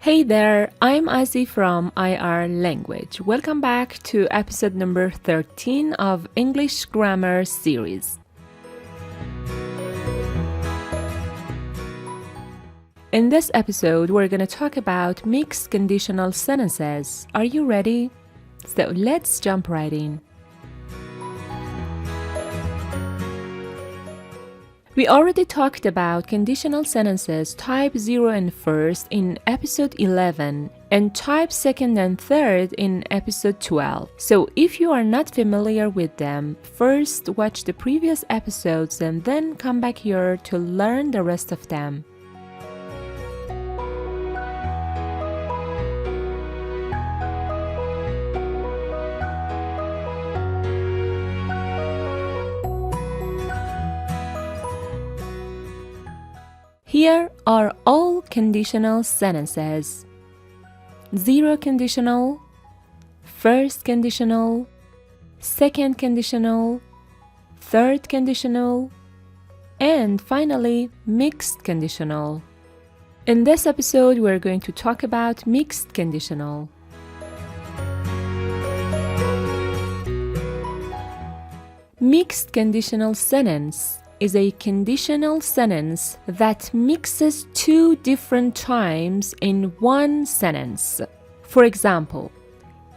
Hey there, I'm Azzy from IR Language. Welcome back to episode number 13 of English Grammar series. In this episode, we're going to talk about mixed conditional sentences. Are you ready? So let's jump right in. We already talked about conditional sentences type 0 and first in episode 11 and type second and third in episode 12. So if you are not familiar with them, first watch the previous episodes and then come back here to learn the rest of them. Here are all conditional sentences: 0 conditional, first conditional, second conditional, third conditional, and finally mixed conditional. In this episode, we're going to talk about mixed conditional. Mixed conditional sentence is a conditional sentence that mixes two different times in one sentence. For example,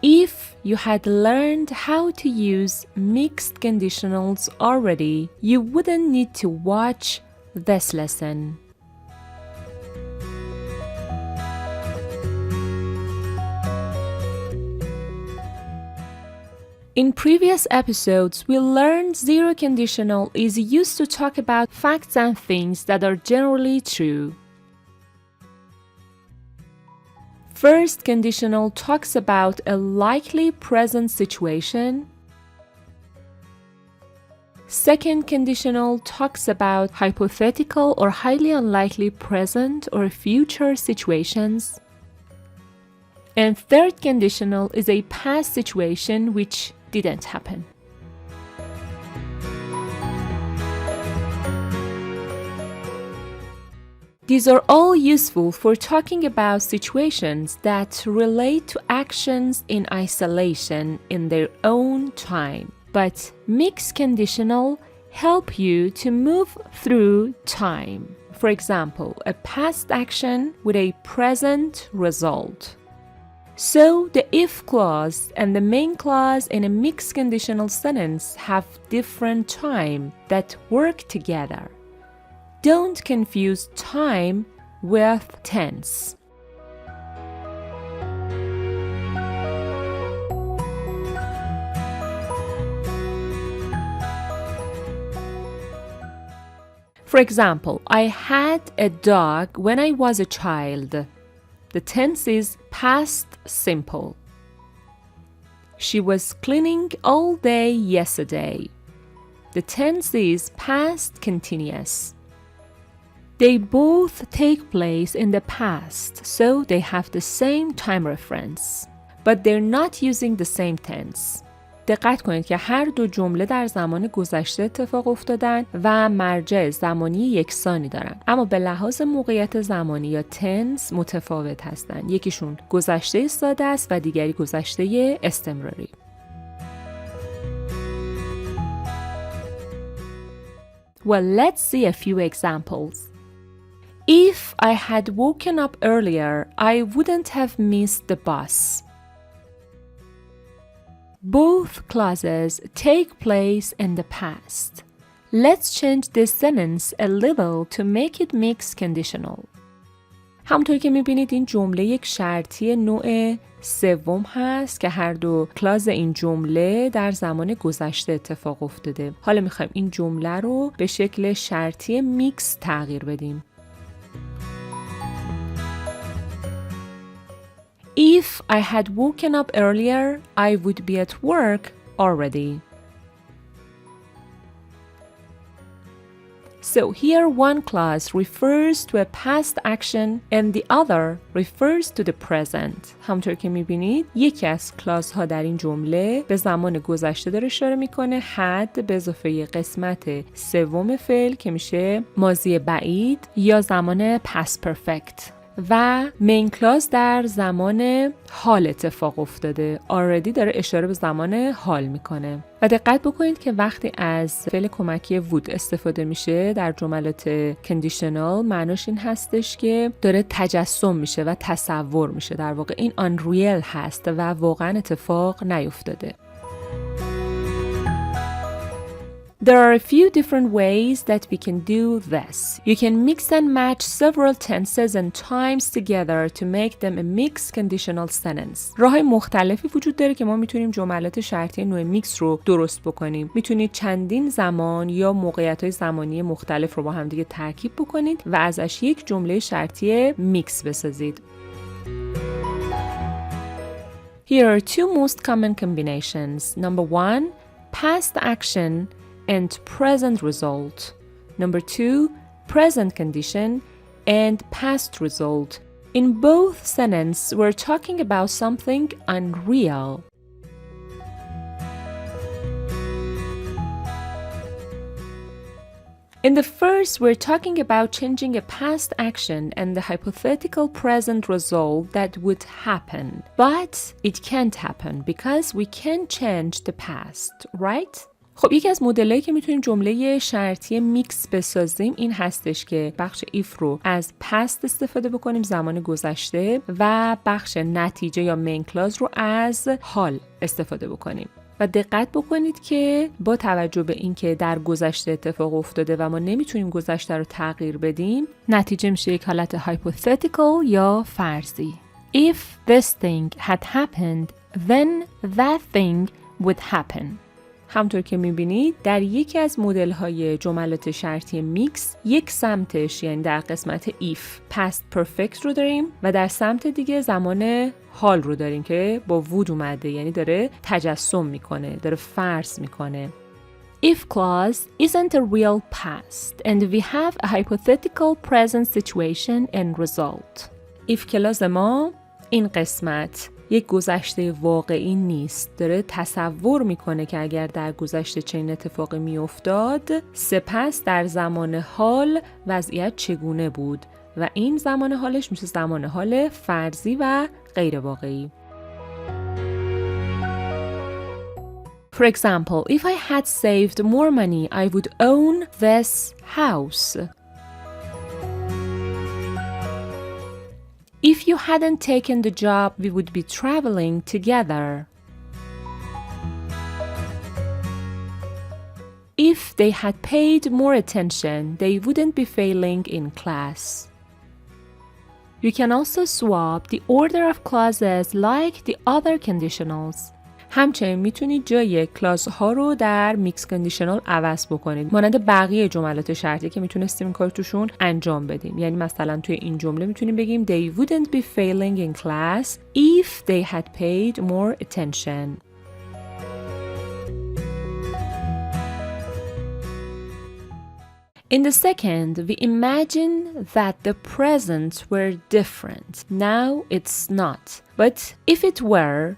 if you had learned how to use mixed conditionals already, you wouldn't need to watch this lesson. In previous episodes, we learned 0 conditional is used to talk about facts and things that are generally true. First conditional talks about a likely present situation. Second conditional talks about hypothetical or highly unlikely present or future situations. And third conditional is a past situation which didn't happen. These are all useful for talking about situations that relate to actions in isolation in their own time. But mixed conditional help you to move through time. For example, a past action with a present result. So, the if clause and the main clause in a mixed conditional sentence have different time that work together. Don't confuse time with tense. For example, I had a dog when I was a child. The tense is past simple. She was cleaning all day yesterday. The tense is past continuous. They both take place in the past, so they have the same time reference, but they're not using the same tense. دقت کنید که هر دو جمله در زمان گذشته اتفاق افتادن و مرجع زمانی یکسانی دارن، اما به لحاظ موقعیت زمانی یا تنس متفاوت هستن. یکیشون گذشته ساده است و دیگری گذشته استمراری. Well, let's see a few examples. If I had woken up earlier, I wouldn't have missed the bus. Both clauses take place in the past. Let's change this sentence a little to make it mixed conditional. همونطور که میبینید این جمله یک شرطی نوع سوم هست که هر دو کلاز این جمله در زمان گذشته اتفاق افتاده. حالا میخوایم این جمله رو به شکل شرطی میکس تغییر بدیم. If I had woken up earlier, I would be at work already. So here one clause refers to a past action and the other refers to the present. همونطور که میبینید یکی از کلاس ها در این جمله به زمان گذشته داره اشاره میکنه، had به اضافه قسمت سوم فعل که میشه ماضی بعید یا زمان past perfect. و مین کلاس در زمان حال اتفاق افتاده. already داره اشاره به زمان حال میکنه. و دقت بکنید که وقتی از فعل کمکی would استفاده میشه در جملات conditional معناش این هستش که داره تجسم میشه و تصور میشه. در واقع این unreal هست و واقعا اتفاق نیفتاده. There are a few different ways that we can do this. You can mix and match several tenses and times together to make them a mixed conditional sentence. راه‌های مختلفی وجود داره که ما میتونیم جملات شرطی نوع میکس رو درست بکنیم. میتونید چندین زمان یا موقعیت‌های زمانی مختلف رو با هم دیگه ترکیب بکنید و ازش یک جمله شرطی میکس بسازید. Here are two most common combinations. Number 1, past action and present result. Number 2, present condition and past result. In both sentences, we're talking about something unreal. In the first, we're talking about changing a past action and the hypothetical present result that would happen. But it can't happen because we can't change the past, right? خب یکی از مدلایی که میتونیم جمله شرطی میکس بسازیم این هستش که بخش if رو از past استفاده بکنیم زمان گذشته و بخش نتیجه یا main clause رو از حال استفاده بکنیم. و دقت بکنید که با توجه به اینکه در گذشته اتفاق افتاده و ما نمیتونیم گذشته رو تغییر بدیم نتیجه میشه یک حالت hypothetical یا فرضی. If this thing had happened, then that thing would happen. همطور که میبینید در یکی از مدل‌های جملات شرطی میکس یک سمتش یعنی در قسمت if past perfect رو داریم و در سمت دیگه زمان حال رو داریم که با would اومده یعنی داره تجسم میکنه، داره فرض میکنه. If clause isn't a real past and we have a hypothetical present situation and result. If clause ما این قسمت یک گذشته واقعی نیست، داره تصور میکنه که اگر در گذشته چنین اتفاقی میافتاد سپس در زمان حال وضعیت چگونه بود و این زمان حالش میشه زمان حال فرضی و غیر واقعی. For example, if I had saved more money, I would own this house. If you hadn't taken the job, we would be traveling together. If they had paid more attention, they wouldn't be failing in class. You can also swap the order of clauses like the other conditionals. همچنین میتونید جای کلاس ها رو در میکس کندیشنال عوض بکنید مانند بقیه جملات شرطی که میتونستیم این کار توشون انجام بدیم. یعنی مثلا توی این جمله میتونیم بگیم they wouldn't be failing in class if they had paid more attention. In the second, we imagine that the present were different. Now it's not. But if it were,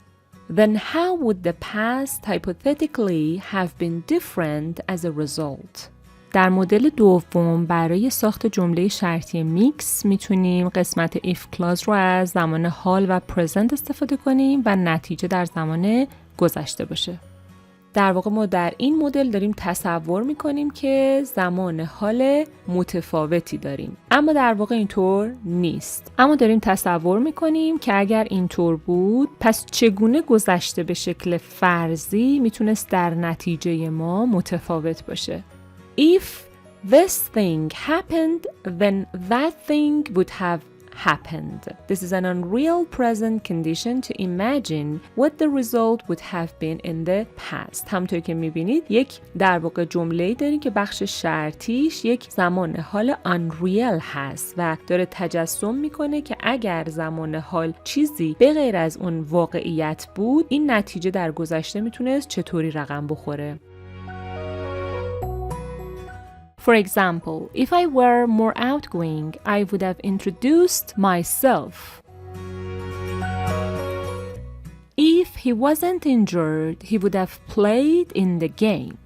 then how would the past hypothetically have been different as a result? در مدل دوم برای ساخت جمله شرطی میکس میتونیم قسمت if clause رو از زمان حال و present استفاده کنیم و نتیجه در زمان گذشته باشه. در واقع ما در این مدل داریم تصور میکنیم که زمان حال متفاوتی داریم اما در واقع اینطور نیست. اما داریم تصور میکنیم که اگر اینطور بود پس چگونه گذشته به شکل فرضی میتونست در نتیجه ما متفاوت باشه. If this thing happened, then that thing would have happened. This is an unreal present condition to imagine what the result would have been in the past. همونطور که میبینید یک در واقع جمله‌ای داریم که بخش شرطیش یک زمان حال unreal هست و داره تجسم میکنه که اگر زمان حال چیزی به غیر از اون واقعیت بود این نتیجه در گذشته میتونست چطوری رقم بخوره. For example, if I were more outgoing, I would have introduced myself. If he wasn't injured, he would have played in the game.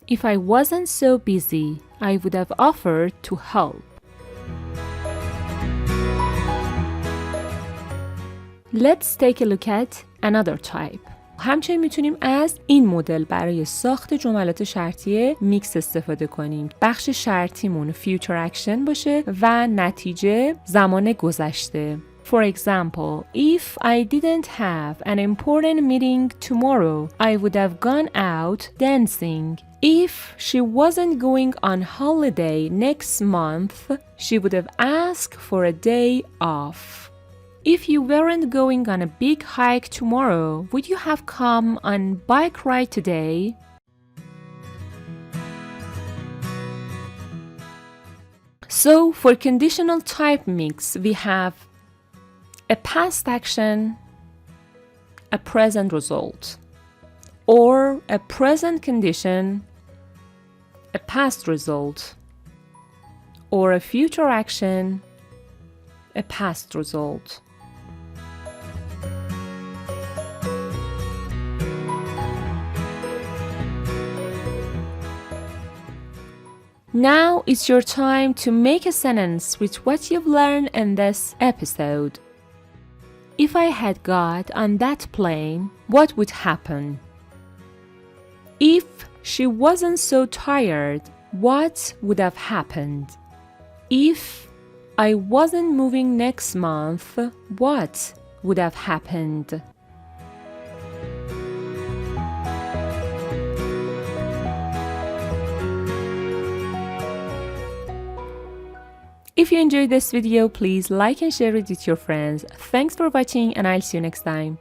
If I wasn't so busy, I would have offered to help. Let's take a look at another type. همچنین میتونیم از این مدل برای ساخت جملات شرطی میکس استفاده کنیم. بخش شرطیمون future action باشه و نتیجه زمان گذشته. For example, if I didn't have an important meeting tomorrow, I would have gone out dancing. If she wasn't going on holiday next month, she would have asked for a day off. If you weren't going on a big hike tomorrow, would you have come on bike ride today? So for conditional type mix, we have a past action, a present result, or a present condition, a past result, or a future action, a past result. Now it's your time to make a sentence with what you've learned in this episode. If I had got on that plane, what would happen? If she wasn't so tired, what would have happened? If I wasn't moving next month, what would have happened? If you enjoyed this video, please like and share it with your friends. Thanks for watching and I'll see you next time.